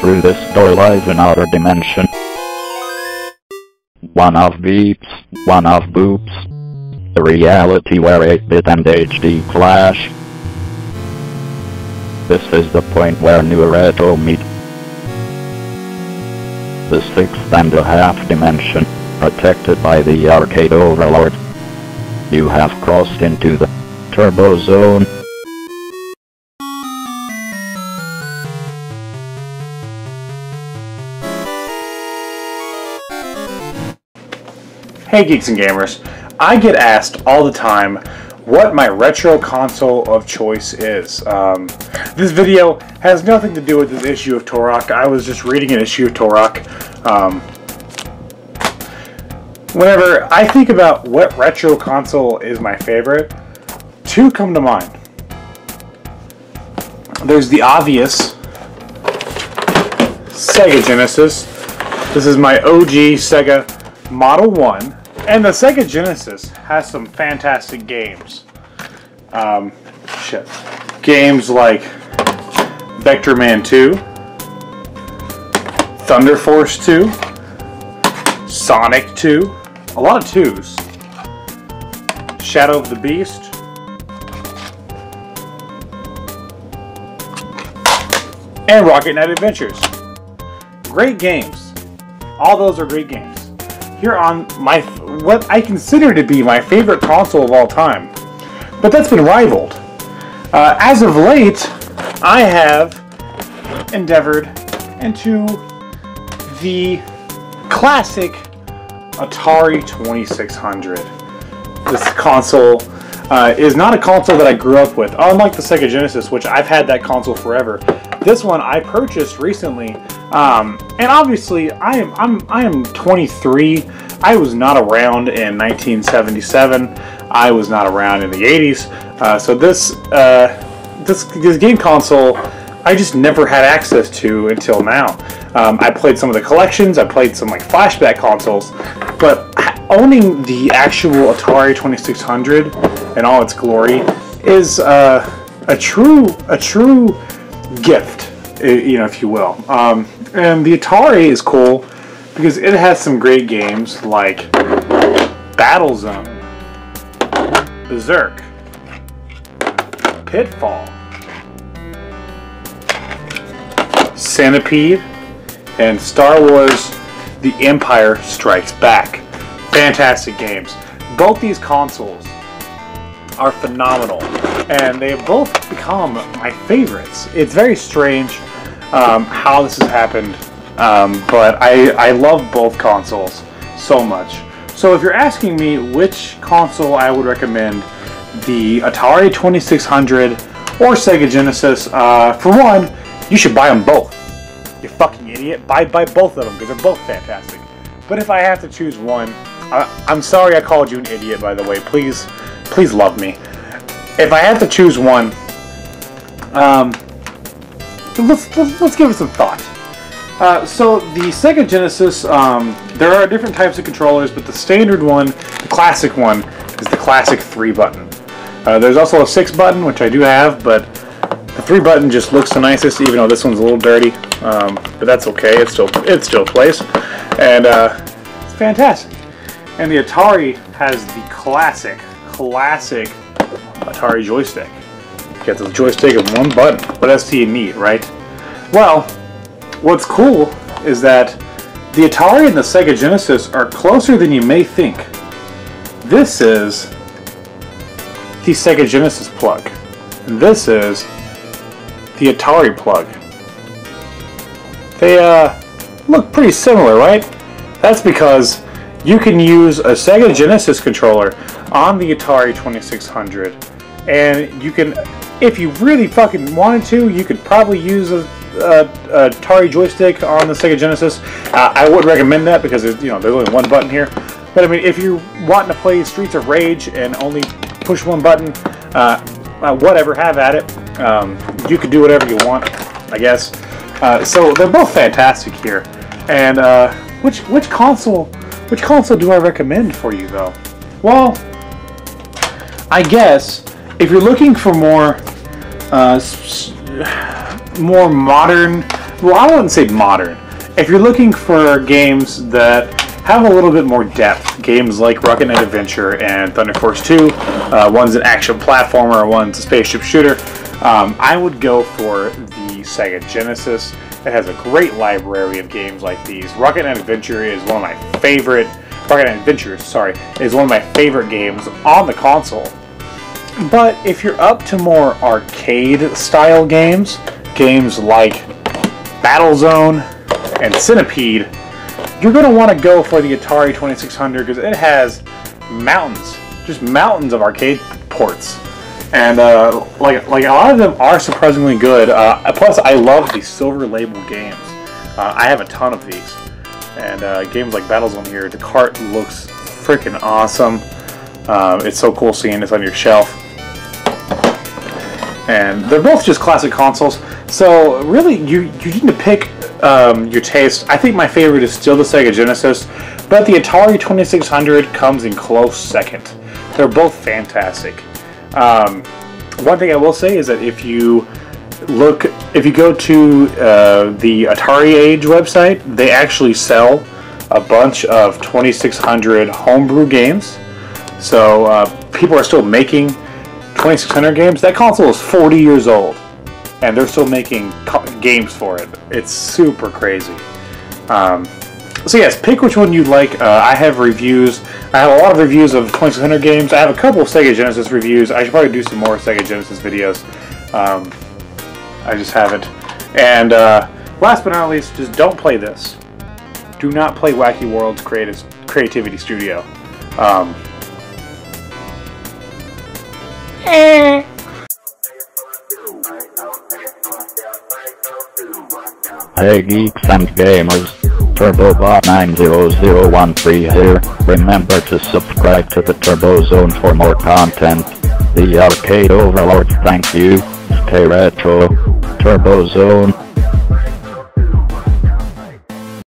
through this door lies another dimension. One of beeps, one of boops. A reality where 8-bit and HD clash. This is the point where new and retro meet. The 6.5 dimension, protected by the arcade overlord. You have crossed into the turbo zone. Hey geeks and gamers, I get asked all the time what my retro console of choice is. This video has nothing to do with this issue of Turok. I was just reading an issue of Turok. Whenever I think about what retro console is my favorite, two come to mind. There's the obvious Sega Genesis. This is my OG Sega Model 1. And the Sega Genesis has some fantastic games. Games like Vector Man 2, Thunder Force 2, Sonic 2, a lot of 2s, Shadow of the Beast, and Rocket Knight Adventures. Great games. All those are great games. Here on what I consider to be my favorite console of all time, but that's been rivaled. As of late, I have endeavored into the classic Atari 2600. This console is not a console that I grew up with, unlike the Sega Genesis, which I've had that console forever. This one I purchased recently, and obviously I am 23. I was not around in 1977. I was not around in the 80s. So this game console I just never had access to until now. I played some of the collections. I played some like flashback consoles, but owning the actual Atari 2600 in all its glory is a true gift, you know, if you will. And the Atari is cool because it has some great games like Battlezone, Berserk, Pitfall, Centipede, and Star Wars The Empire Strikes Back. Fantastic games. Both these consoles are phenomenal, and they have both become my favorites. It's very strange how this has happened, but I love both consoles so much. So if you're asking me which console I would recommend, the Atari 2600 or Sega Genesis, for one, you should buy them both. You fucking idiot. Buy both of them because they're both fantastic. But if I have to choose one, I'm sorry I called you an idiot, by the way. Please love me. If I have to choose one, let's give it some thought. So the Sega Genesis, there are different types of controllers, but the standard one, the classic one, is the classic 3-button. There's also a 6-button, which I do have, but the 3-button just looks the nicest, even though this one's a little dirty. But that's okay. It still plays, and it's fantastic. And the Atari has the classic Atari joystick. You get the joystick of one button. What else do you need, right? Well, what's cool is that the Atari and the Sega Genesis are closer than you may think. This is the Sega Genesis plug, and this is the Atari plug. They look pretty similar, right? That's because you can use a Sega Genesis controller on the Atari 2600, and you can, if you really fucking wanted to, you could probably use a Atari joystick on the Sega Genesis. I would recommend that because there's only one button here. But I mean, if you're wanting to play Streets of Rage and only push one button, whatever, have at it. You could do whatever you want, I guess. So they're both fantastic here. And which console do I recommend for you though? Well, I guess if you're looking for more modern, well, I wouldn't say modern. If you're looking for games that have a little bit more depth, games like Rocket Knight Adventure and Thunder Force 2, one's an action platformer, one's a spaceship shooter, I would go for the Sega Genesis. It has a great library of games like these. Rocket Knight Adventure is one of my favorite. Rocket Knight Adventures, sorry, is one of my favorite games on the console. But if you're up to more arcade-style games, games like Battlezone and Centipede, you're going to want to go for the Atari 2600 because it has mountains, just mountains of arcade ports. And like a lot of them are surprisingly good. Plus, I love the silver label games. I have a ton of these. And games like Battlezone here, the cart looks freaking awesome. It's so cool seeing this on your shelf. And they're both just classic consoles. So really, you need to pick your taste. I think my favorite is still the Sega Genesis, but the Atari 2600 comes in close second. They're both fantastic. One thing I will say is that if you go to the Atari Age website, they actually sell a bunch of 2600 homebrew games. So people are still making 2600 games. That console is 40 years old, and they're still making games for it. It's super crazy. So yes, pick which one you'd like. I have reviews. I have a lot of reviews of 2600 games. I have a couple of Sega Genesis reviews. I should probably do some more Sega Genesis videos. I just haven't. And last but not least, just don't play this. Do not play Wacky World's Creativity Studio. Hey geeks and gamers, TurboBot90013 here. Remember to subscribe to the Turbo Zone for more content. The Arcade Overlord, thank you. Stay retro. Turbo Zone.